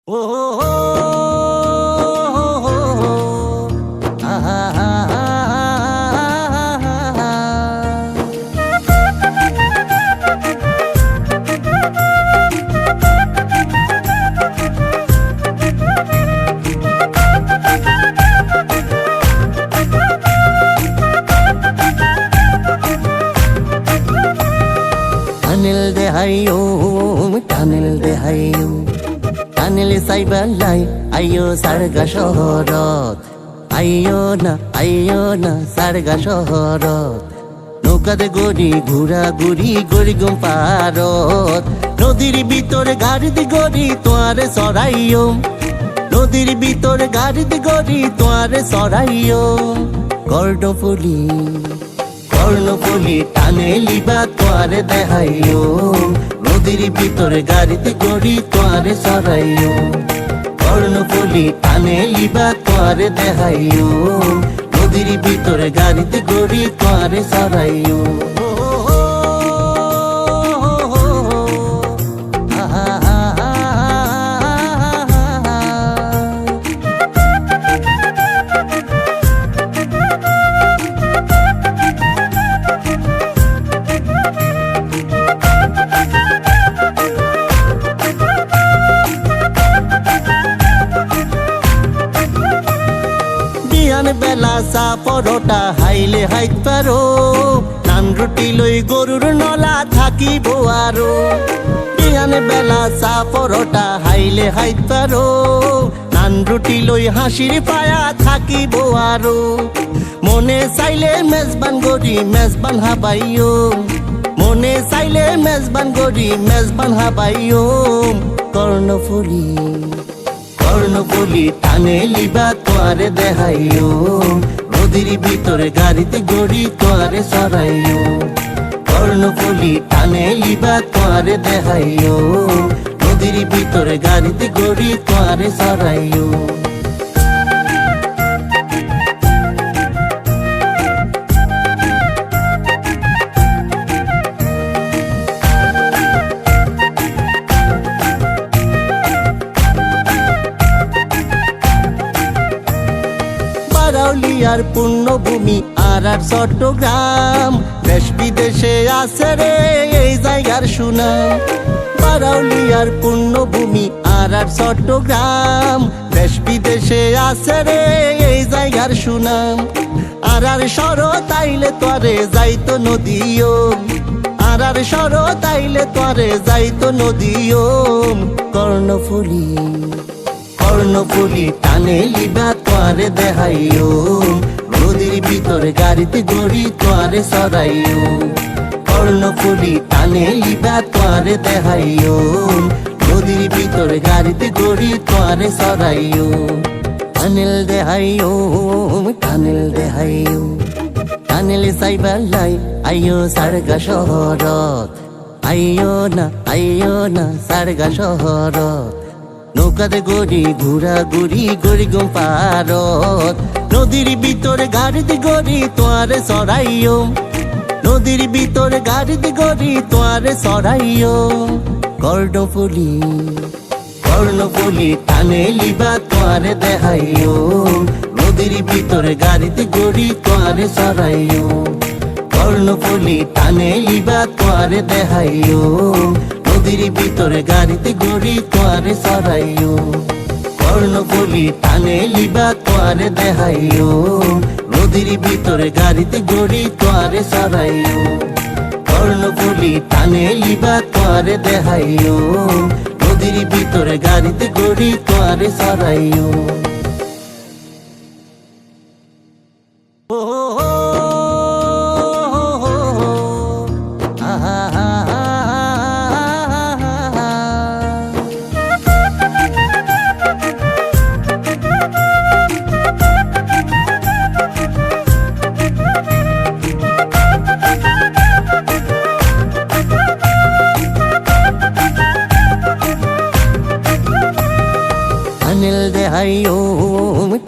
ও হো হো, হো হো, আহা হা হা হা। টানেল দেহাইও টানেল দেহাইও টানেল সাইবালাই আইও সারগা শহরত আইও না সারগা শহরত নৌকাতে গড়ি ঘুরা ঘুরি গড়ি গুম পারত নদীর ভিতরে গাড়িতে গড়ি তোয়ারে সরাইও নদীর ভিতরে গাড়িতে গড়ি তোয়ারে সরাইও কর্ণফুলি টানে লিবা তোয়ারে দেখাইও নদীর ভিতরে গাড়িতে গড়ি তোয়ারে সরাইও কর্ণফুলি টানে লিবা তোয়ারে দেখাইও নদীর ভিতরে গাড়িতে গড়ি তোয়ারে সরাইও বেলা চা পরোটা হাইলে হাইত পারো নান রুটি লই গরুর নলা থাকিব আরো বিহান বেলা চা পরোটা হাইলে হাইত পারো নান রুটি লই হাসির পায়া থাকিব আরো মনে চাইলে মেজবান গড়ি মেজবান হাবাইও মনে চাইলে মেজবান গড়ি মেজবান হাবাইও কর্ণফুলি টানে লিবা তোয়ারে দেখাইও নদীর ভিতরে গাড়িতে গড়ি তোয়ারে সরাইও কর্ণফুলি টানে লিবা তোয়ারে দেখাইও নদীর ভিতরে গাড়িতে গড়ি তোয়ারে সরাইও বারাউলিয়ার পুণ্যভূমি আর চট্টগ্রাম দেশ বিদেশে আছে রে এই জায়গার সুনাম বারাউলিয়ার পুণ্যভূমি আর চট্টগ্রাম দেশ বিদেশে আছে রে এই জায়গার সুনাম আর শরৎ আইলে তোরে যাইতো নদীও আর শরৎ আইলে তোরে যাইতো নদীও কর্ণফুলি টানে লিবা তোয়ারে দেখাইও নদীর ভিতরে গাড়িতে গড়ি তোয়ারে সরাইও কর্ণফুলি টানে লিবা তোয়ারে দেখাইও নদীর ভিতরে গাড়িতে গড়ি তোয়ারে সরাইও টানেল দেখাইও টানেল সাইবালাই আইও সারগা শহরত আইও না সারগা শহরত নৌকাতে গড়ি ঘুরা ঘুরি গড়ি গুম পারত নদীর ভিতরে গাড়িতে গড়ি তোয়ারে সরাইও নদীর ভিতরে গাড়িতে গড়ি তোয়ারে সরাইও কর্ণফুলি টানে লিবা তোয়ারে দেখাইও নদীর ভিতরে গাড়িতে গড়ি তোয়ারে সরাইও কর্ণফুলি টানে লিবা তোয়ারে দেখাইও নদীর ভিতরে গাড়িতে গড়ি তোয়ারে সরাইও কর্ণফুলি টানে লিবা তোয়ারে দেখাইও নদীর ভিতরে গাড়িতে গড়ি তোয়ারে সরাইও কর্ণফুলি টানে লিবা তোয়ারে দেখাইও নদীর ভিতরে গাড়িতে গড়ি তোয়ারে সরাইও ও হো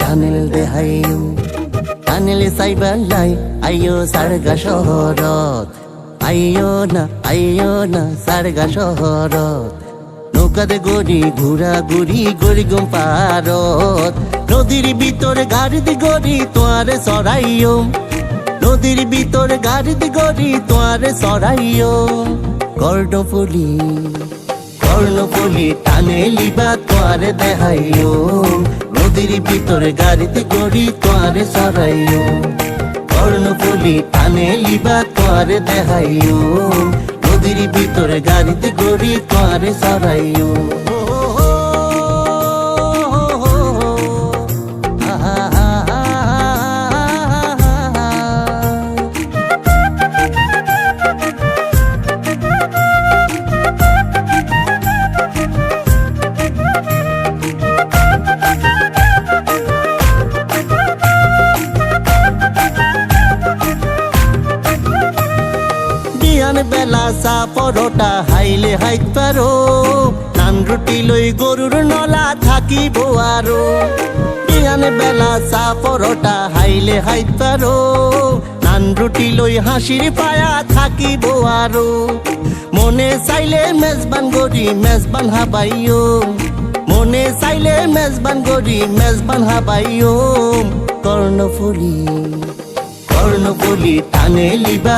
টানেল দেহাইও টানেল সাইবালাই আইও সারগা শহরত আইও না সারগা শহরত নৌকাতে গড়ি ঘুরি গম পারত নদীর ভিতরে গাড়িতে গড়ি তোয়ারে সরাইও নদীর ভিতরে গাড়িতে গড়ি তোয়ারে সরাইও কর্ণফুলি টানে লিবা তোয়ারে দেখাইও নদীর ভিতরে গাড়িতে গড়ি তোয়ারে সরাইও কর্ণফুলি টানে লিবা তোয়ারে দেখাইও নদীর ভিতরে গাড়িতে গড়ি তোয়ারে সরাইও বেলা চা পরোটা হাইলে হাইত পারো নান রুটি লই গরুর নলা থাকিব আরো বিহান বেলা চা পরোটা হাইলে হাইত পারো নান রুটি লই হাসির পায়া থাকিব আরো মনে চাইলে মেজবান গড়ি মেজবান হাবাইও মনে চাইলে মেজবান গড়ি মেজবান হাবাইও কর্ণফুলি টানে লিবা